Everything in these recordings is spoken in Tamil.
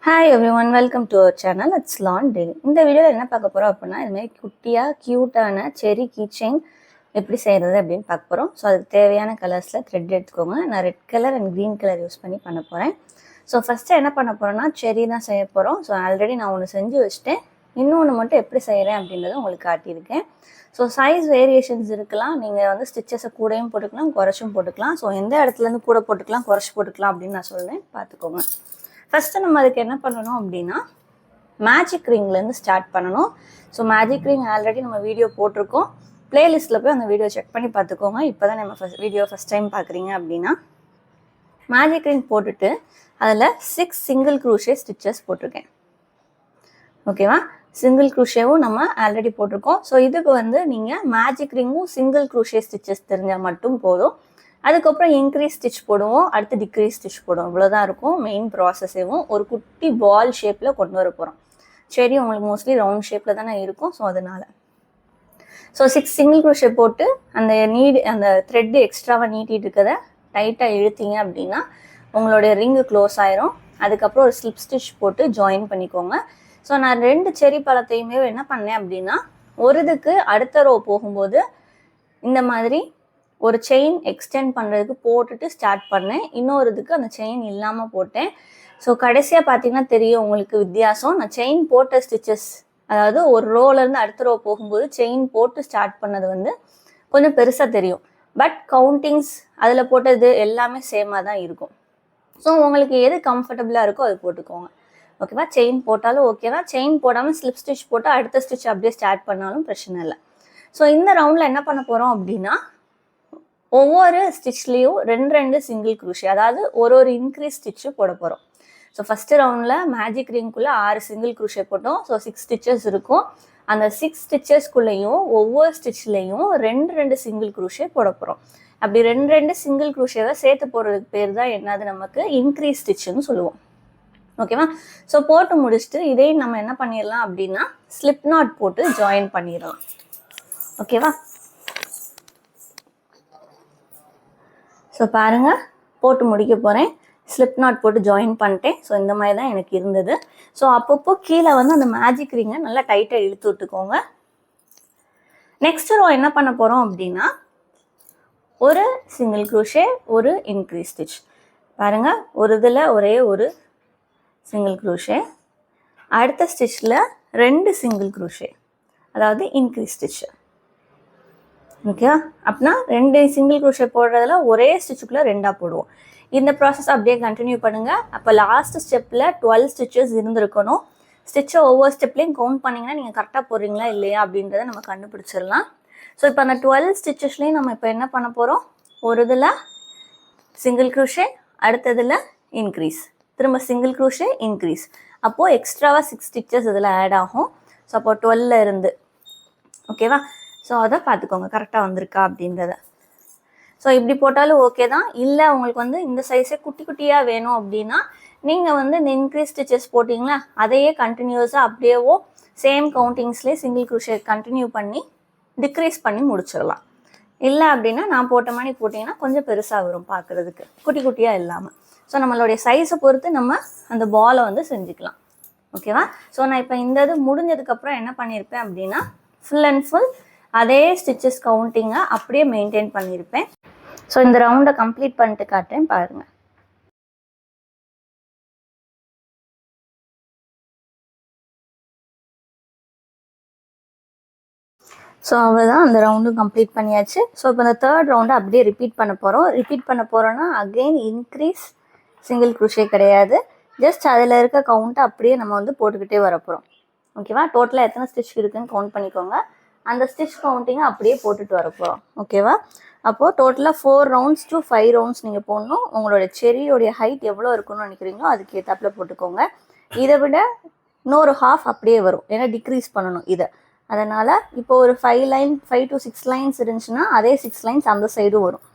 ஹாய் எவ்ரி ஒன், welcome to our channel. It's lawn daily. இந்த வீடியோவில் என்ன பார்க்க போகிறோம் அப்படின்னா, இதுமாதிரி குட்டியாக க்யூட்டான செரி கீச்செயின் எப்படி செய்கிறது அப்படின்னு பார்க்க போகிறோம். ஸோ அதுக்கு தேவையான கலர்ஸில் த்ரெட் எடுத்துக்கோங்க. நான் red colour and green colour use பண்ணி பண்ண போகிறேன். ஸோ ஃபஸ்ட்டு என்ன பண்ண போகிறோன்னா, செரி தான் செய்ய போகிறோம். ஸோ ஆல்ரெடி நான் ஒன்று செஞ்சு வச்சுட்டேன். இன்னொன்று மட்டும் எப்படி செய்கிறேன் அப்படின்றத உங்களுக்கு காட்டியிருக்கேன். ஸோ சைஸ் வேரியேஷன்ஸ் இருக்கலாம். நீங்கள் வந்து ஸ்டிச்சஸை கூடையும் போட்டுக்கலாம், குறைச்சும் போட்டுக்கலாம். ஸோ எந்த இடத்துலேருந்து கூட போட்டுக்கலாம், குறைச்சி போட்டுக்கலாம் அப்படின்னு நான் சொல்கிறேன், பார்த்துக்கோங்க. ஃபஸ்ட்டு நம்ம அதுக்கு என்ன பண்ணணும் அப்படின்னா, மேஜிக் ரிங்லேருந்து ஸ்டார்ட் பண்ணணும். ஸோ மேஜிக் ரிங் ஆல்ரெடி நம்ம வீடியோ போட்டிருக்கோம். ப்ளேலிஸ்ட்டில் போய் அந்த வீடியோ செக் பண்ணி பார்த்துக்கோங்க. இப்போ தான் நம்ம வீடியோ ஃபஸ்ட் டைம் பார்க்குறீங்க அப்படின்னா, மேஜிக் ரிங் போட்டுட்டு அதில் 6 சிங்கிள் க்ரூஷே ஸ்டிச்சஸ் போட்டிருக்கேன். ஓகேவா? சிங்கிள் க்ரூஷேவும் நம்ம ஆல்ரெடி போட்டிருக்கோம். ஸோ இதுக்கு வந்து நீங்கள் மேஜிக் ரிங்கும் சிங்கிள் க்ரூஷே ஸ்டிச்சஸ் தெரிஞ்சால் மட்டும் போதும். அதுக்கப்புறம் இன்க்ரீஸ் ஸ்டிச் போடுவோம், அடுத்து டிக்ரீஸ் ஸ்டிச் போடுவோம். இவ்வளோதான் இருக்கும் மெயின் ப்ராசஸேவும். ஒரு குட்டி பால் ஷேப்பில் கொண்டு வர போகிறோம். சரி, உங்களுக்கு மோஸ்ட்லி ரவுண்ட் ஷேப்பில் தானே இருக்கும். ஸோ அதனால் 6 சிங்கிள் க்ரோஷே போட்டு அந்த த்ரெட்டு எக்ஸ்ட்ராவாக நீட்டிகிட்டு இருக்கிறத டைட்டாக இழுத்தீங்க அப்படின்னா உங்களுடைய ரிங்கு க்ளோஸ் ஆயிரும். அதுக்கப்புறம் ஒரு ஸ்லிப் ஸ்டிச் போட்டு ஜாயின் பண்ணிக்கோங்க. ஸோ நான் 2 செரி பழத்தையுமே என்ன பண்ணேன் அப்படின்னா, ஒரு இதுக்கு அடுத்த ரோ போகும்போது இந்த மாதிரி ஒரு செயின் எக்ஸ்டெண்ட் பண்ணுறதுக்கு போட்டுட்டு ஸ்டார்ட் பண்ணேன். இன்னொரு இதுக்கு அந்த செயின் இல்லாமல் போட்டேன். ஸோ கடைசியாக பார்த்தீங்கன்னா தெரியும் உங்களுக்கு வித்தியாசம். நான் செயின் போட்ட ஸ்டிச்சஸ், அதாவது ஒரு ரோலேருந்து அடுத்த ரோ போகும்போது செயின் போட்டு ஸ்டார்ட் பண்ணது வந்து கொஞ்சம் பெருசாக தெரியும். பட் கவுண்டிங்ஸ் அதில் போட்டது எல்லாமே சேமாக தான் இருக்கும். ஸோ உங்களுக்கு எது கம்ஃபர்டபுளாக இருக்கோ அது போட்டுக்கோங்க. ஓகேவா? செயின் போட்டாலும் ஓகேவா, செயின் போடாமல் ஸ்லிப் ஸ்டிச் போட்டால் அடுத்த ஸ்டிச் அப்படியே ஸ்டார்ட் பண்ணாலும் பிரச்சனை இல்லை. ஸோ இந்த ரவுண்டில் என்ன பண்ண போகிறோம் அப்படின்னா, ஒவ்வொரு ஸ்டிச்லேயும் 2 சிங்கிள் க்ரூஷே, அதாவது ஒரு இன்க்ரீஸ் ஸ்டிச்சு போட போகிறோம். ஸோ ஃபஸ்ட்டு ரவுண்டில் மேஜிக் ரிங்குள்ளே 6 சிங்கிள் க்ரூஷே போட்டோம். ஸோ 6 ஸ்டிச்சஸ் இருக்கும். அந்த 6 ஸ்டிச்சஸ்குள்ளேயும் ஒவ்வொரு ஸ்டிச்லேயும் 2 சிங்கிள் க்ரூஷே போட போகிறோம். அப்படி 2 சிங்கிள் க்ரூஷேவை சேர்த்து போடுறதுக்கு பேர் தான் என்னது, நமக்கு இன்க்ரீஸ் ஸ்டிச்சுன்னு சொல்லுவோம். ஓகேவா? ஸோ போட்டு முடிச்சுட்டு இதையும் நம்ம என்ன பண்ணிடலாம் அப்படின்னா, ஸ்லிப் நாட் போட்டு ஜாயின் பண்ணிடலாம். ஓகேவா? ஸோ பாருங்கள், போட்டு முடிக்க போகிறேன். ஸ்லிப் நாட் போட்டு ஜாயின் பண்ணிட்டேன். ஸோ இந்த மாதிரி தான் எனக்கு இருந்தது. ஸோ அப்பப்போ கீழே வந்து அந்த மேஜிக் ரிங்கை நல்லா டைட்டாக இழுத்து விட்டுக்கோங்க. நெக்ஸ்ட் ரோ என்ன பண்ண போகிறோம் அப்படின்னா, ஒரு சிங்கிள் க்ரூஷே, ஒரு இன்க்ரீஸ் ஸ்டிச். பாருங்கள், ஒரு இதில் ஒரே ஒரு சிங்கிள் க்ரூஷே, அடுத்த ஸ்டிச்சில் 2 சிங்கிள் க்ரூஷே, அதாவது இன்க்ரீஸ் ஸ்டிச்சு. ஓகேவா? அப்படின்னா 2 சிங்கிள் க்ரூஷே போடுறதுல ஒரே ஸ்டிச்சுக்குள்ளே 2 போடுவோம். இந்த ப்ராசஸ் அப்படியே கண்டினியூ பண்ணுங்கள். அப்போ லாஸ்ட் ஸ்டெப்பில் 12 ஸ்டிச்சஸ் இருந்திருக்கணும். ஸ்டிச்சை ஒவ்வொரு ஸ்டெப்லேயும் கவுண்ட் பண்ணிங்கன்னா நீங்கள் கரெக்டாக போடுறீங்களா இல்லையா அப்படின்றத நம்ம கண்டுபிடிச்சிடலாம். ஸோ இப்போ அந்த 12 ஸ்டிச்சஸ்லேயும் நம்ம இப்போ என்ன பண்ண போகிறோம், ஒரு இதில் சிங்கிள் க்ரூஷே, அடுத்ததில் இன்க்ரீஸ், திரும்ப சிங்கிள் க்ரூஷே, இன்க்ரீஸ். அப்போது எக்ஸ்ட்ராவாக 6 ஸ்டிச்சஸ் இதில் ஆட் ஆகும். ஸோ அப்போ 12 இருந்து, ஓகேவா? ஸோ அதை பார்த்துக்கோங்க கரெக்டாக வந்திருக்கா அப்படின்றத. ஸோ இப்படி போட்டாலும் ஓகே தான். இல்லை உங்களுக்கு வந்து இந்த சைஸே குட்டி குட்டியாக வேணும் அப்படின்னா நீங்கள் வந்து இந்த இன்க்ரீஸ் ஸ்டிச்சஸ் போட்டிங்களா, அதையே கண்டினியூஸாக அப்படியேவோ சேம் கவுண்டிங்ஸ்லேயே சிங்கிள் க்ரூஷே கண்டினியூ பண்ணி டிக்ரீஸ் பண்ணி முடிச்சிடலாம். இல்லை அப்படின்னா நான் போட்ட மாதிரி போட்டிங்கன்னா கொஞ்சம் பெருசாக வரும் பார்க்குறதுக்கு, குட்டி குட்டியாக இல்லாமல். ஸோ நம்மளுடைய சைஸை பொறுத்து நம்ம அந்த பாலை வந்து செஞ்சுக்கலாம். ஓகேவா? ஸோ நான் இப்போ இந்த இது முடிஞ்சதுக்கப்புறம் என்ன பண்ணியிருப்பேன் அப்படின்னா, ஃபுல் அண்ட் ஃபுல் அதே ஸ்டிச்சஸ் கவுண்டிங்கை அப்படியே மெயின்டைன் பண்ணியிருப்பேன். ஸோ இந்த ரவுண்டை கம்ப்ளீட் பண்ணிட்டு காட்டுறேன் பாருங்கள். ஸோ அவ்வளோதான், அந்த ரவுண்டும் கம்ப்ளீட் பண்ணியாச்சு. ஸோ இப்போ இந்த 3rd ரவுண்டை அப்படியே ரிப்பீட் பண்ண போகிறோன்னா அகெயின் இன்க்ரீஸ் சிங்கிள் க்ரூஷே கிடையாது. ஜஸ்ட் அதில் இருக்க கவுண்ட்டை அப்படியே நம்ம வந்து போட்டுக்கிட்டே வர போகிறோம். ஓகேவா? டோட்டலாக எத்தனை ஸ்டிச் இருக்குதுன்னு கவுண்ட் பண்ணிக்கோங்க. அந்த ஸ்டிச் கவுண்டிங்கை அப்படியே போட்டுட்டு வர போகிறோம். ஓகேவா? அப்போது டோட்டலாக 4 ரவுண்ட்ஸ் to 5 ரவுண்ட்ஸ் நீங்கள் போடணும். உங்களோட செரியோடைய ஹைட் எவ்வளோ இருக்குன்னு நினைக்கிறீங்களோ அதுக்கு ஏற்றாப்பில் போட்டுக்கோங்க. இதை விட இன்னொரு ஹாஃப் அப்படியே வரும், ஏன்னா டிக்ரீஸ் பண்ணணும் இதை. அதனால் இப்போ ஒரு 5 to 6 லைன்ஸ் இருந்துச்சுன்னா அதே 6 லைன்ஸ் அந்த சைடும் வரும்.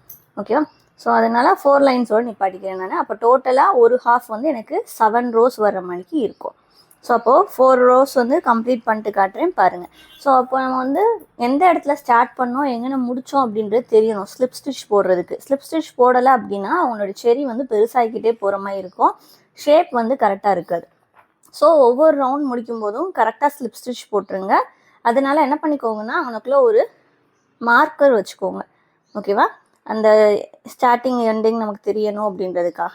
ஓகேவா? ஸோ அதனால் 4 லைன்ஸோடு நிப்பாட்டிக்கிறேன் நான். அப்போ டோட்டலாக ஒரு ஹாஃப் வந்து எனக்கு 7 ரோஸ் வர்ற மாதிரிக்கு இருக்கும். ஸோ அப்போது 4 ரோஸ் வந்து கம்ப்ளீட் பண்ணிட்டு காட்டுறேன் பாருங்கள். ஸோ அப்போ நம்ம வந்து எந்த இடத்துல ஸ்டார்ட் பண்ணோம், எங்கே முடித்தோம் அப்படின்றது தெரியணும் ஸ்லிப் ஸ்டிச் போடுறதுக்கு. ஸ்லிப் ஸ்டிச் போடலை அப்படின்னா அவங்களோட செரி வந்து பெருசாகிக்கிட்டே போகிற மாதிரி இருக்கும், ஷேப் வந்து கரெக்டாக இருக்காது. ஸோ ஒவ்வொரு ரவுண்ட் முடிக்கும் போதும் கரெக்டாக ஸ்லிப் ஸ்டிச் போட்டுருங்க. அதனால என்ன பண்ணிக்கோங்கன்னா அவனுக்குள்ள ஒரு மார்க்கர் வச்சுக்கோங்க. ஓகேவா? அந்த ஸ்டார்டிங் எண்டிங் நமக்கு தெரியணும் அப்படின்றதுக்காக.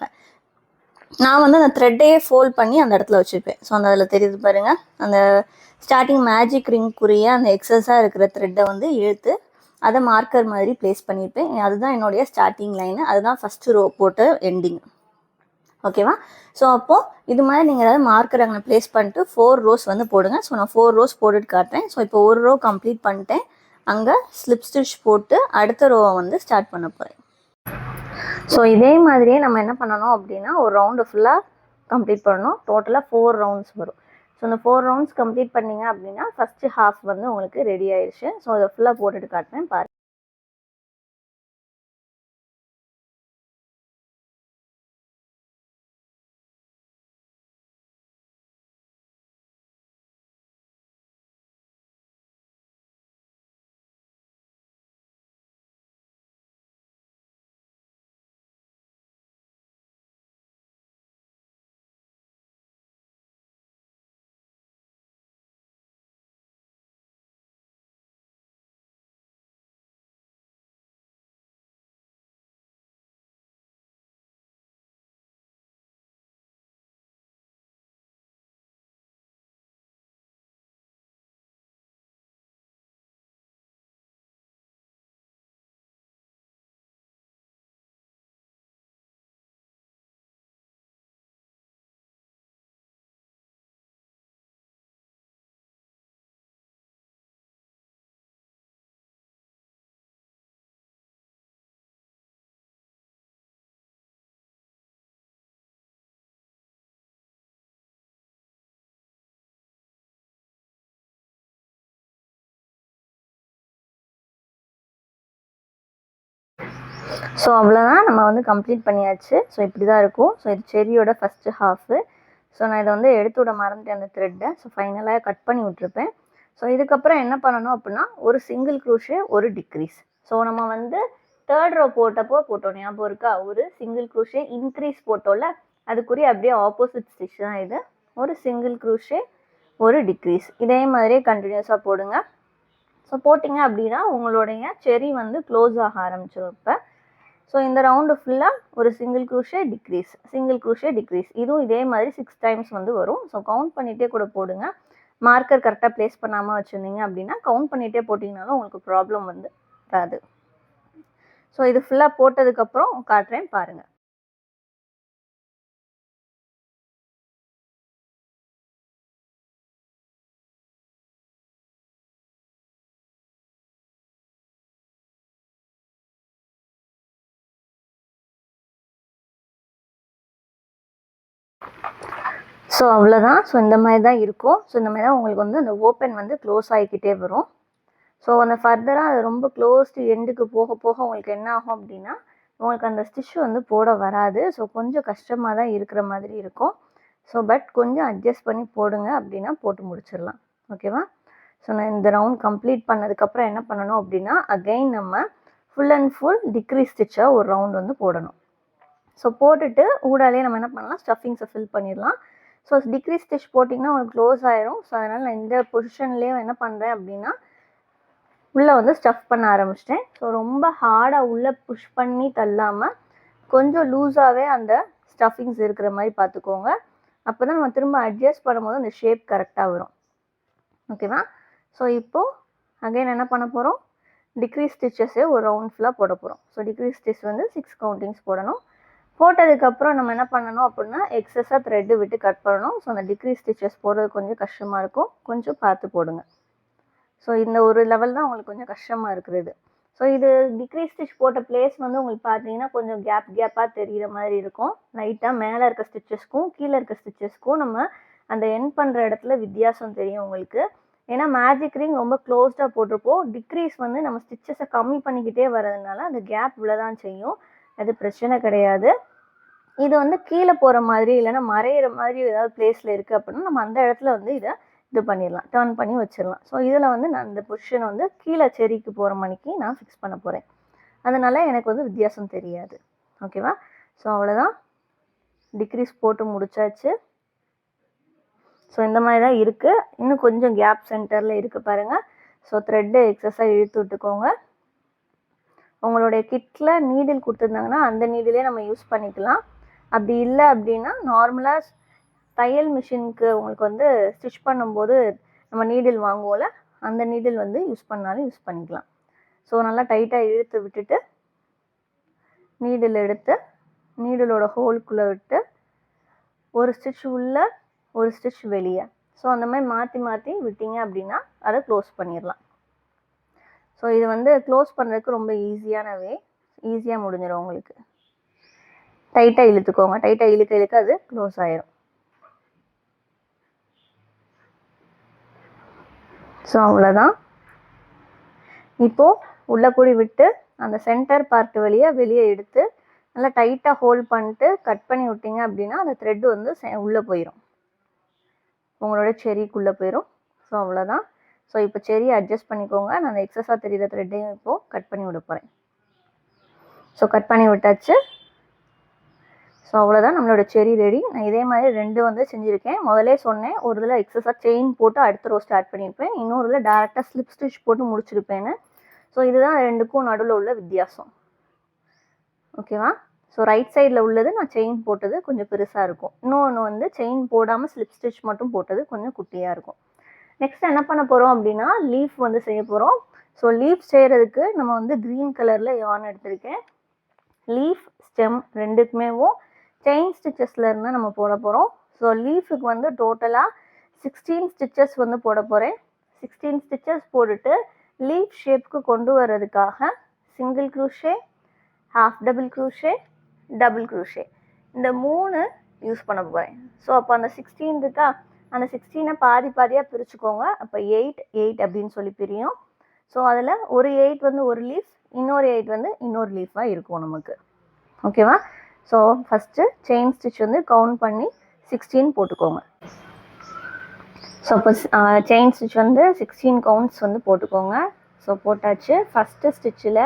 நான் வந்து அந்த த்ரெட்டையே ஃபோல்ட் பண்ணி அந்த இடத்துல வச்சுருப்பேன். ஸோ அந்த அதில் தெரியுது பாருங்கள், அந்த ஸ்டார்டிங் மேஜிக் ரிங்குரிய அந்த எக்ஸஸாக இருக்கிற த்ரெட்டை வந்து இழுத்து அதை மார்க்கர் மாதிரி ப்ளேஸ் பண்ணியிருப்பேன். அதுதான் என்னுடைய ஸ்டார்டிங் லைனு, அதுதான் ஃபஸ்ட்டு ரோ போட்ட எண்டிங். ஓகேவா? ஸோ அப்போது இது மாதிரி நீங்கள் ஏதாவது மார்க்கர் அங்கே ப்ளேஸ் பண்ணிட்டு 4 ரோஸ் வந்து போடுங்க. ஸோ நான் 4 ரோஸ் போட்டுட்டு காட்டுறேன். ஸோ இப்போ ஒரு ரோ கம்ப்ளீட் பண்ணிட்டேன். அங்கே ஸ்லிப் ஸ்டிச் போட்டு அடுத்த ரோவை வந்து ஸ்டார்ட் பண்ண போகிறேன். ஸோ இதே மாதிரியே நம்ம என்ன பண்ணணும் அப்படின்னா ஒரு ரவுண்டு ஃபுல்லாக கம்ப்ளீட் பண்ணணும். டோட்டலாக 4 ரவுண்ட்ஸ் வரும். ஸோ இந்த 4 ரவுண்ட்ஸ் கம்ப்ளீட் பண்ணிங்க அப்படின்னா ஃபஸ்ட்டு ஹாஃப் வந்து உங்களுக்கு ரெடி ஆயிடுச்சு. ஸோ அதை ஃபுல்லாக போட்டுட்டு காட்டுறேன் பாருங்கள். ஸோ அவ்வளோதான், நம்ம வந்து கம்ப்ளீட் பண்ணியாச்சு. ஸோ இப்படி தான் இருக்கும். ஸோ இது செரியோட ஃபஸ்ட்டு ஹாஃபு. ஸோ நான் இதை வந்து எடுத்து விட மறந்துட்டேன் அந்த த்ரெட்டை. ஸோ ஃபைனலாக கட் பண்ணி விட்ருப்பேன். ஸோ இதுக்கப்புறம் என்ன பண்ணணும் அப்படின்னா ஒரு சிங்கிள் க்ரூஷே ஒரு டிக்ரீஸ். ஸோ நம்ம வந்து தேர்ட் ரோ போட்டப்போ போட்டோம், ஞாபகம் இருக்கா? ஒரு சிங்கிள் க்ரூஷே இன்க்ரீஸ் போட்டோம்ல, அதுக்குரிய அப்படியே ஆப்போசிட் ஸ்டிச் தான் இது. ஒரு சிங்கிள் க்ரூஷே ஒரு டிக்ரீஸ், இதே மாதிரியே கண்டினியூஸாக போடுங்க. ஸோ போட்டிங்க அப்படின்னா உங்களுடைய செரி வந்து க்ளோஸ் ஆக ஆரம்பிச்சிடும் இப்போ. ஸோ இந்த ரவுண்டு ஃபுல்லாக ஒரு single crochet decrease, single crochet decrease, இதுவும் இதே மாதிரி 6 டைம்ஸ் வந்து வரும். ஸோ கவுண்ட் பண்ணிகிட்டே கூட போடுங்க. மார்க்கர் கரெக்டாக ப்ளேஸ் பண்ணாமல் வச்சுருந்தீங்க அப்படின்னா கவுண்ட் பண்ணிகிட்டே போட்டிங்கனாலும் உங்களுக்கு ப்ராப்ளம் வந்து வராது. ஸோ இது ஃபுல்லாக போட்டதுக்கப்புறம் காட்டுறேன் பாருங்கள். ஸோ அவ்வளோதான். ஸோ இந்த மாதிரி தான் இருக்கும். ஸோ இந்த மாதிரி தான் உங்களுக்கு வந்து அந்த ஓப்பன் வந்து க்ளோஸ் ஆகிக்கிட்டே வரும். ஸோ அந்த ஃபர்தராக அது ரொம்ப க்ளோஸ்டு எண்டுக்கு போக போக உங்களுக்கு என்ன ஆகும் அப்படின்னா உங்களுக்கு அந்த ஸ்டிச் வந்து போட வராது. ஸோ கொஞ்சம் கஷ்டமாக தான் இருக்கிற மாதிரி இருக்கும். ஸோ பட் கொஞ்சம் அட்ஜஸ்ட் பண்ணி போடுங்க, அப்படின்னா போட்டு முடிச்சிடலாம். ஓகேவா? ஸோ நான் இந்த ரவுண்ட் கம்ப்ளீட் பண்ணதுக்கப்புறம் என்ன பண்ணணும் அப்படின்னா அகெயின் நம்ம ஃபுல் அண்ட் ஃபுல் டிக்ரீஸ் ஸ்டிச்சாக ஒரு ரவுண்ட் வந்து போடணும். ஸோ போட்டுட்டு ஊடாலே நம்ம என்ன பண்ணலாம், ஸ்டஃபிங்ஸை ஃபில் பண்ணிடலாம். ஸோ டிக்ரீஸ் ஸ்டிச் போட்டிங்கன்னா உங்களுக்கு க்ளோஸ் ஆயிரும். ஸோ அதனால் நான் இந்த பொசிஷன்லேயே என்ன பண்ணுறேன் அப்படின்னா உள்ளே வந்து ஸ்டஃப் பண்ண ஆரம்பிச்சிட்டேன். ஸோ ரொம்ப ஹார்டாக உள்ளே புஷ் பண்ணி தள்ளாமல் கொஞ்சம் லூஸாகவே அந்த ஸ்டஃபிங்ஸ் இருக்கிற மாதிரி பார்த்துக்கோங்க. அப்போ தான் நம்ம திரும்ப அட்ஜஸ்ட் பண்ணும்போது அந்த ஷேப் கரெக்டாக வரும். ஓகேவா? ஸோ இப்போது அகைன் என்ன பண்ண போகிறோம், டிக்ரீஸ் ஸ்டிச்சஸே ஒரு ரவுண்ட் ஃபுல்லாக போட போகிறோம். ஸோ டிக்ரீஸ் ஸ்டிச் வந்து 6 கவுண்டிங்ஸ் போடணும். போட்டதுக்கப்புறம் நம்ம என்ன பண்ணணும் அப்படின்னா எக்ஸஸாக த்ரெட்டு விட்டு கட் பண்ணணும். ஸோ அந்த டிக்ரீஸ் ஸ்டிச்சஸ் போடுறது கொஞ்சம் கஷ்டமாக இருக்கும், கொஞ்சம் பார்த்து போடுங்க. ஸோ இந்த ஒரு லெவல் தான் உங்களுக்கு கொஞ்சம் கஷ்டமாக இருக்கிறது. ஸோ இது டிக்ரீஸ் ஸ்டிச் போட்ட பிளேஸ் வந்து உங்களுக்கு பார்த்தீங்கன்னா கொஞ்சம் கேப்பாக தெரிகிற மாதிரி இருக்கும். லைட்டாக மேலே இருக்க ஸ்டிச்சஸ்க்கும் கீழே இருக்க ஸ்டிச்சஸ்க்கும் நம்ம அந்த எண்ட் பண்ணுற இடத்துல வித்தியாசம் தெரியும் உங்களுக்கு. ஏன்னா மேஜிக் ரிங் ரொம்ப க்ளோஸ்டாக போட்டிருப்போம். டிக்ரீஸ் வந்து நம்ம ஸ்டிச்சஸை கம்மி பண்ணிக்கிட்டே வரதுனால அந்த கேப் இவ்வளோதான் செய்யும். அது பிரச்சனை கிடையாது. இது வந்து கீழே போகிற மாதிரி இல்லைன்னா மறையிற மாதிரி ஏதாவது பிளேஸில் இருக்குது அப்படின்னா நம்ம அந்த இடத்துல வந்து இதை இது பண்ணிடலாம், டர்ன் பண்ணி வச்சிடலாம். ஸோ இதில் வந்து நான் இந்த பொசிஷனை வந்து கீழே செரிக்கு போகிற மணிக்கு நான் ஃபிக்ஸ் பண்ண போகிறேன். அதனால் எனக்கு வந்து வித்தியாசம் தெரியாது. ஓகேவா? ஸோ அவ்வளோதான், டிக்ரீஸ் போட்டு முடிச்சாச்சு. ஸோ இந்த மாதிரி தான் இருக்குது. இன்னும் கொஞ்சம் கேப் சென்டரில் இருக்குது பாருங்கள். ஸோ த்ரெட்டு எக்ஸஸாக இழுத்து விட்டுக்கோங்க. உங்களுடைய கிட்டில் நீடில் கொடுத்துருந்தாங்கன்னா அந்த நீடிலே நம்ம யூஸ் பண்ணிக்கலாம். அப்படி இல்லை அப்படின்னா நார்மலாக தையல் மிஷினுக்கு உங்களுக்கு வந்து ஸ்டிச் பண்ணும்போது நம்ம நீடில் வாங்குவோம்ல, அந்த நீடில் வந்து யூஸ் பண்ணாலும் யூஸ் பண்ணிக்கலாம். ஸோ நல்லா டைட்டாக இழுத்து விட்டுட்டு நீடில் எடுத்து நீடிலோட ஹோல்குள்ளே விட்டு ஒரு ஸ்டிச் உள்ள ஒரு ஸ்டிச் வெளியே, ஸோ அந்த மாதிரி மாற்றி மாற்றி விட்டீங்க அப்படின்னா அதை க்ளோஸ் பண்ணிடலாம். ஸோ இது வந்து க்ளோஸ் பண்ணுறதுக்கு ரொம்ப ஈஸியான வே, ஈஸியாக முடிஞ்சிடும் உங்களுக்கு. டைட்டாக இழுத்துக்கோங்க, டைட்டாக இழுக்க இழுக்க அது க்ளோஸ் ஆயிரும். ஸோ அவ்வளோதான். இப்போது உள்ள கூடி விட்டு அந்த சென்டர் பார்ட் வெளியே எடுத்து நல்லா டைட்டாக ஹோல்ட் பண்ணிட்டு கட் பண்ணி விட்டீங்க அப்படின்னா அந்த த்ரெட்டு வந்து உள்ளே போயிடும், உங்களோட செரிக்குள்ளே போயிடும். ஸோ அவ்வளோதான். ஸோ இப்போ செரி அட்ஜஸ்ட் பண்ணிக்கோங்க. நான் அந்த எக்ஸஸாக தெரிகிற த்ரெட்டையும் இப்போது கட் பண்ணி விட போகிறேன். ஸோ கட் பண்ணி விட்டாச்சு. ஸோ அவ்வளோதான், நம்மளோட செரி ரெடி. நான் இதே மாதிரி 2 வந்து செஞ்சுருக்கேன். முதலே சொன்னேன், ஒரு இதில் எக்ஸஸாக செயின் போட்டு அடுத்த ரோ ஸ்டார்ட் பண்ணியிருப்பேன், இன்னொரு இதில் டேரெக்டாக ஸ்லிப் ஸ்டிச் போட்டு முடிச்சிருப்பேன்னு. ஸோ இதுதான் 2க்கும் நடுவில் உள்ள வித்தியாசம். ஓகேவா? ஸோ ரைட் சைடில் உள்ளது நான் செயின் போட்டது கொஞ்சம் பெருசாக இருக்கும், இன்னொன்று வந்து செயின் போடாமல் ஸ்லிப் ஸ்டிச் மட்டும் போட்டது கொஞ்சம் குட்டியாக இருக்கும். நெக்ஸ்ட் என்ன பண்ண போகிறோம் அப்படின்னா லீஃப் வந்து செய்ய போகிறோம். ஸோ லீஃப் செய்கிறதுக்கு நம்ம வந்து க்ரீன் கலரில் யான் எடுத்திருக்கேன். லீஃப் ஸ்டெம் ரெண்டுக்குமேவும் செயின் ஸ்டிச்சஸில் இருந்தால் நம்ம போட போகிறோம். ஸோ லீஃபுக்கு வந்து டோட்டலாக 16 ஸ்டிச்சஸ் வந்து போட போகிறேன். 16 ஸ்டிச்சஸ் போட்டுட்டு லீஃப் ஷேப்புக்கு கொண்டு வர்றதுக்காக single crochet, half double crochet, double crochet இந்த 3 யூஸ் பண்ண போகிறேன். ஸோ அப்போ அந்த 16 இருக்கா, அந்த 16 பாதி பாதியாக பிரிச்சுக்கோங்க. அப்போ 8 8 அப்படின்னு சொல்லி பிரியும். ஸோ அதில் ஒரு 8 வந்து ஒரு லீஃப், இன்னொரு 8 வந்து இன்னொரு லீஃபாக இருக்கும் நமக்கு. ஓகேவா? ஸோ ஃபஸ்ட்டு செயின் ஸ்டிச் வந்து கவுண்ட் பண்ணி 16 போட்டுக்கோங்க. ஸோ இப்போ செயின் ஸ்டிச் வந்து 16 கவுண்ட்ஸ் வந்து போட்டுக்கோங்க. ஸோ போட்டாச்சு. ஃபஸ்ட்டு ஸ்டிச்சில்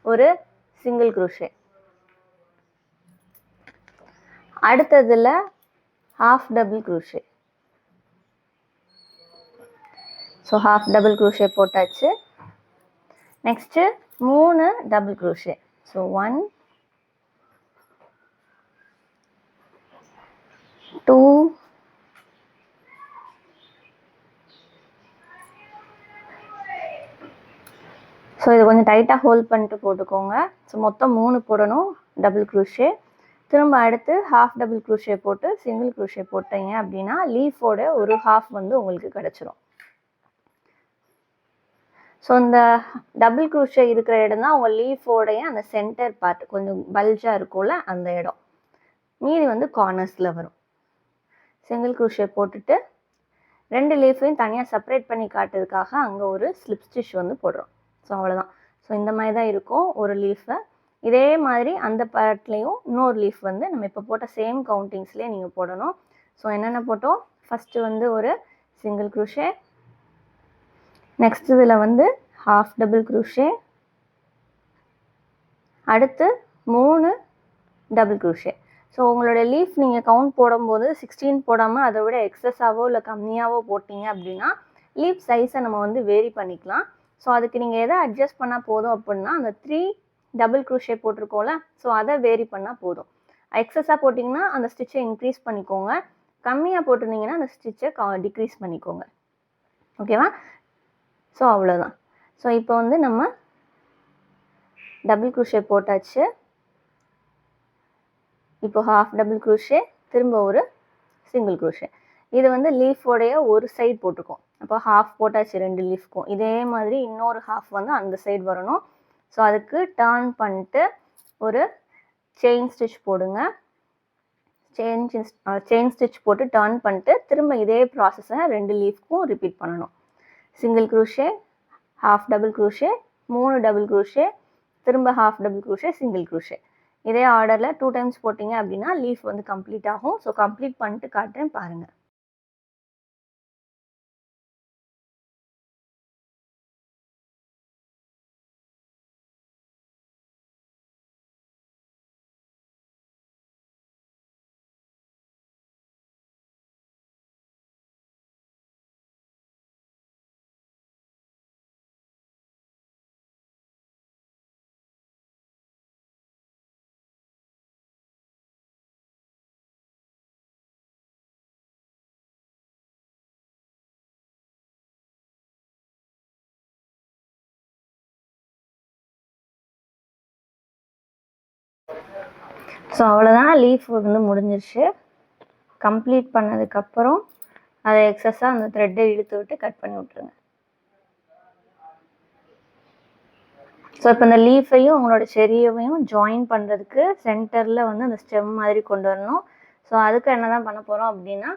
ஒரு சிங்கிள் க்ரூஷே, அடுத்ததில் half double crochet. So half double crochet போட்டாச்சு. Next 3 double crochet. So 1 2 so இது கொஞ்சம் டைட்டாக ஹோல்ட் பண்ணிட்டு போட்டுக்கோங்க. ஸோ மொத்தம் 3 போடணும் டபுள் க்ரூஷே. திரும்ப அடுத்து ஹாஃப் டபுள் க்ரூஷே போட்டு சிங்கிள் க்ரூஷே போட்டீங்க அப்படின்னா லீஃபோட ஒரு ஹாஃப் வந்து உங்களுக்கு கிடச்சிரும். ஸோ இந்த டபுள் க்ரூஷே இருக்கிற இடம் தான் உங்கள் லீஃபோடைய அந்த சென்டர் பார்ட், கொஞ்சம் பல்ஜாக இருக்கும்ல அந்த இடம். மீதி வந்து கார்னர்ஸில் வரும். சிங்கிள் க்ரூஷே போட்டுட்டு 2 லீஃபையும் தனியாக செப்பரேட் பண்ணி காட்டுறதுக்காக அங்கே ஒரு ஸ்லிப் ஸ்டிச் வந்து போடுறோம். ஸோ அவ்வளோதான். ஸோ இந்த மாதிரி தான் இருக்கும் ஒரு லீஃபை. இதே மாதிரி அந்த பார்ட்லேயும் இன்னொரு லீஃப் வந்து நம்ம இப்போ போட்ட சேம் கவுண்டிங்ஸ்லேயே நீங்கள் போடணும். ஸோ என்னென்ன போட்டோம், ஃபஸ்ட்டு வந்து ஒரு சிங்கிள் க்ரூஷே, நெக்ஸ்ட் இதில் வந்து ஹாஃப் டபுள் க்ரூஷே, அடுத்து 3 டபுள் க்ரூஷே. ஸோ உங்களோட லீஃப் நீங்கள் கவுண்ட் போடும்போது 16 போடாமல் அதை விட எக்ஸஸாவோ இல்லை கம்மியாகவோ போட்டிங்க அப்படின்னா லீஃப் சைஸை நம்ம வந்து வேரி பண்ணிக்கலாம். ஸோ அதுக்கு நீங்கள் எதை அட்ஜஸ்ட் பண்ணால் போதும் அப்படின்னா அந்த 3 டபுள் க்ரூஷே போட்டிருக்கோம்ல, ஸோ அதை வேரி பண்ணால் போதும். எக்ஸஸாக போட்டிங்கன்னா அந்த ஸ்டிச்சை இன்க்ரீஸ் பண்ணிக்கோங்க, கம்மியாக போட்டிருந்தீங்கன்னா அந்த ஸ்டிச்சை டிக்ரீஸ் பண்ணிக்கோங்க. ஓகேவா? ஸோ அவ்வளோதான். ஸோ இப்போ வந்து நம்ம டபுள் க்ரூஷே போட்டாச்சு. இப்போ ஹாஃப் டபுள் க்ரூஷே, திரும்ப ஒரு சிங்கிள் க்ரூஷே. இது வந்து லீஃபோடைய ஒரு சைடு போட்டிருக்கோம், அப்போ ஹாஃப் போட்டாச்சு 2 லீஃப்க்கும். இதே மாதிரி இன்னொரு ஹாஃப் வந்து அந்த சைடு வரணும். ஸோ அதுக்கு டர்ன் பண்ணிட்டு ஒரு செயின் ஸ்டிச் போடுங்க. செயின் ஸ்டிச் போட்டு டர்ன் பண்ணிட்டு திரும்ப இதே ப்ராசஸை 2 லீஃப்க்கும் ரிப்பீட் பண்ணணும். Single crochet, half double crochet, 3 double crochet, திரும்ப half double crochet, single crochet. இதே ஆர்டரில் 2 டைம்ஸ் போட்டிங்க அப்படின்னா லீஃப் வந்து கம்ப்ளீட் ஆகும். ஸோ கம்ப்ளீட் பண்ணிட்டு காட்டுறேன் பாருங்கள். ஸோ அவ்வளோதான், லீஃப் வந்து முடிஞ்சிருச்சு. கம்ப்ளீட் பண்ணதுக்கப்புறம் அதை எக்ஸஸாக அந்த த்ரெட்டை இழுத்து விட்டு கட் பண்ணி விட்ருங்க. ஸோ இப்போ இந்த லீஃபையும் உங்களோட செரியையும் ஜாயின் பண்ணுறதுக்கு சென்டரில் வந்து அந்த ஸ்டெம் மாதிரி கொண்டு வரணும். ஸோ அதுக்கு என்ன தான் பண்ண போகிறோம் அப்படின்னா,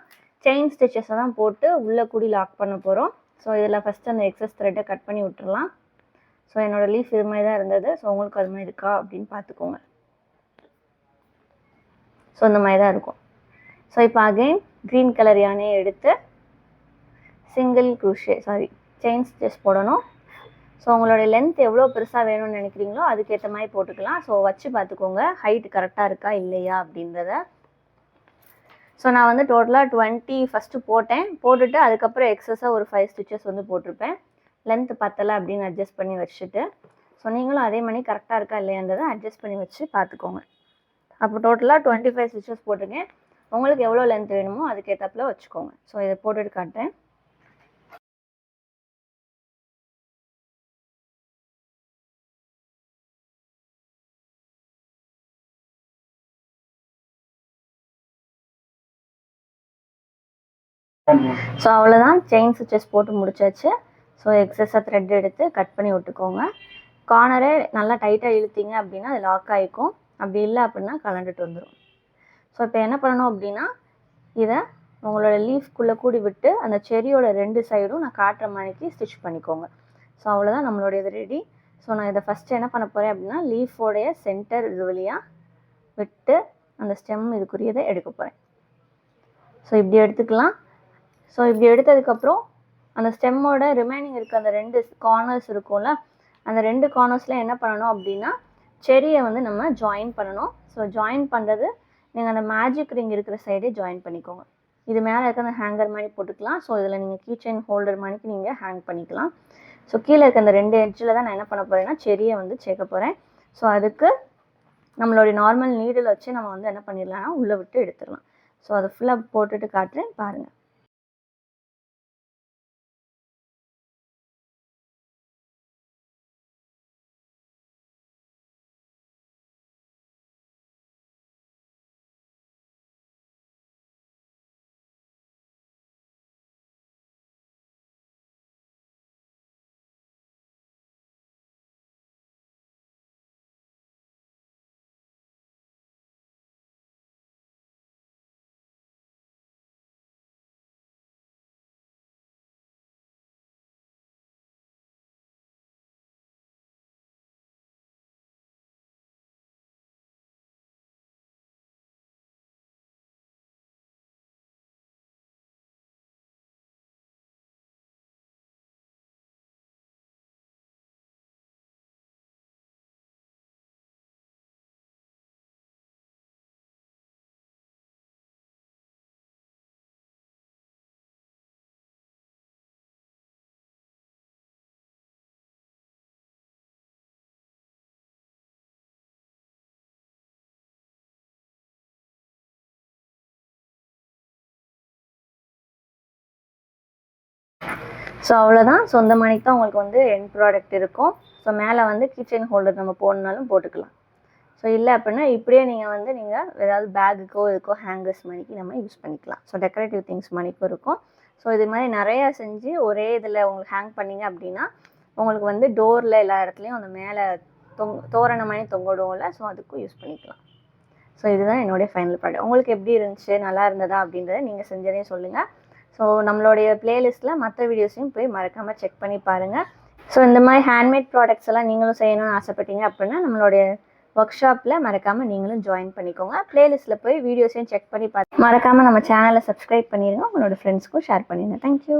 செயின் ஸ்டிச்சஸை தான் போட்டு உள்ளே கூடி லாக் பண்ண போகிறோம். ஸோ இதில் ஃபஸ்ட்டு அந்த எக்ஸஸ் த்ரெட்டை கட் பண்ணி விட்டுறலாம். ஸோ என்னோடய லீஃப் இது மாதிரி தான் இருந்தது. ஸோ உங்களுக்கு அது மாதிரி இருக்கா அப்படின்னு பார்த்துக்கோங்க. ஸோ இந்த மாதிரி தான் இருக்கும். ஸோ இப்போ அகெயின் க்ரீன் கலர் யானையை எடுத்து செயின் ஸ்டிச் போடணும். ஸோ உங்களோட லென்த் எவ்வளோ பெருசாக வேணும்னு நினைக்கிறீங்களோ அதுக்கேற்ற மாதிரி போட்டுக்கலாம். ஸோ வச்சு பார்த்துக்கோங்க ஹைட் கரெக்டாக இருக்கா இல்லையா அப்படின்றத. ஸோ நான் வந்து டோட்டலாக 20 ஃபஸ்ட்டு போட்டுட்டு அதுக்கப்புறம் எக்ஸஸாக ஒரு 5 ஸ்டிச்சஸ் வந்து போட்டிருப்பேன். லென்த் பத்தலை அப்படின்னு அட்ஜஸ்ட் பண்ணி வச்சுட்டு, ஸோ நீங்களும் அதே மாதிரி கரெக்டாக இருக்கா இல்லையான்றதை அட்ஜஸ்ட் பண்ணி வச்சு பார்த்துக்கோங்க. அப்போ டோட்டலாக 25 ஸ்டிச்சஸ் போட்டிருக்கேன். உங்களுக்கு எவ்வளோ லென்த் வேணுமோ அதுக்கேற்றப்பில் வச்சுக்கோங்க. ஸோ இதை போட்டுட்டு காட்டுறேன். ஸோ அவ்வளோதான், செயின் ஸ்டிச்சஸ் போட்டு முடிச்சாச்சு. ஸோ எக்ஸஸாக த்ரெட் எடுத்து கட் பண்ணி விட்டுக்கோங்க. கார்னரே நல்லா டைட்டாக இழுத்தீங்க அப்படின்னா அது லாக் ஆகிக்கும். அப்படி இல்லை அப்படின்னா கலண்டுட்டு வந்துடும். ஸோ இப்போ என்ன பண்ணணும் அப்படின்னா, இதை உங்களோட லீஃப்குள்ளே கூடி விட்டு அந்த செரியோட 2 சைடும் நான் காட்டுற மாதிரிக்கு ஸ்டிச் பண்ணிக்கோங்க. ஸோ அவ்வளோதான், நம்மளுடைய இது ரெடி. ஸோ நான் இதை ஃபஸ்ட்டு என்ன பண்ண போகிறேன் அப்படின்னா, லீஃபோடைய சென்டர் இது வழியாக விட்டு அந்த ஸ்டெம் இதுக்குரியதை எடுக்க போகிறேன். ஸோ இப்படி எடுத்துக்கலாம். ஸோ இப்படி எடுத்ததுக்கப்புறம் அந்த ஸ்டெம்மோட ரிமைனிங் இருக்க அந்த 2 கார்னர்ஸ் இருக்கும்ல, அந்த 2 கார்னர்ஸில் என்ன பண்ணணும் அப்படின்னா, செரியை வந்து நம்ம ஜாயின் பண்ணணும். ஸோ ஜாயின் பண்ணுறது நீங்கள் அந்த மேஜிக் ரிங் இருக்கிற சைடே ஜாயின் பண்ணிக்கோங்க. இது மேலே இருக்க அந்த ஹேங்கர் மாதிரி போட்டுக்கலாம். ஸோ இதில் நீங்கள் கீ செயின் ஹோல்டர் மாதிரிக்கு நீங்கள் ஹேங் பண்ணிக்கலாம். ஸோ கீழே இருக்க அந்த 2 எட்ஜில் தான் நான் என்ன பண்ண போகிறேன்னா செரியை வந்து சேர்க்க போகிறேன். ஸோ அதுக்கு நம்மளுடைய நார்மல் நீடில் வச்சு நம்ம வந்து என்ன பண்ணிடலாம்னா உள்ளே விட்டு எடுத்துடலாம். ஸோ அதை ஃபுல்லாக போட்டுட்டு காட்டுறேன் பாருங்கள். ஸோ அவ்வளோதான். ஸோ இந்த மணிக்கு தான் உங்களுக்கு வந்து எண்ட் ப்ராடக்ட் இருக்கும். ஸோ மேலே வந்து கிச்சன் ஹோல்டர் நம்ம போடணுனாலும் போட்டுக்கலாம். ஸோ இல்லை அப்படின்னா இப்படியே நீங்கள் ஏதாவது பேக்குக்கோ இதுக்கோ ஹேங்கர்ஸ் மணிக்கு நம்ம யூஸ் பண்ணிக்கலாம். ஸோ டெக்கரேட்டிவ் திங்ஸ் மணிக்கும் இருக்கும். ஸோ இது மாதிரி நிறையா செஞ்சு ஒரே இதில் உங்களுக்கு ஹேங் பண்ணிங்க அப்படின்னா உங்களுக்கு வந்து டோரில் எல்லா இடத்துலையும் அந்த மேலே தோரண மணி தொங்கிடும்ல, ஸோ அதுக்கும் யூஸ் பண்ணிக்கலாம். ஸோ இதுதான் என்னுடைய ஃபைனல் ப்ராடக்ட். உங்களுக்கு எப்படி இருந்துச்சு, நல்லா இருந்ததா அப்படின்றத நீங்கள் செஞ்சதே சொல்லுங்கள். ஸோ நம்மளுடைய பிளேலிஸ்ட்டில் மற்ற வீடியோஸையும் போய் மறக்காமல் செக் பண்ணி பாருங்கள். ஸோ இந்த மாதிரி ஹேண்ட்மேட் ப்ராடக்ட்ஸ் எல்லாம் நீங்களும் செய்யணும்னு ஆசைப்பட்டீங்க அப்படின்னா நம்மளுடைய ஒர்க் ஷாப்பில் மறக்காமல் நீங்களும் ஜாயின் பண்ணிக்கோங்க. பிளேலிஸ்ட்டில் போய் வீடியோஸையும் செக் பண்ணி பார்த்து மறக்காமல் நம்ம சேனலை சப்ஸ்கிரைப் பண்ணிடுங்க. உங்களோட ஃப்ரெண்ட்ஸ்க்கும் ஷேர் பண்ணிடுங்க. தேங்க்யூ.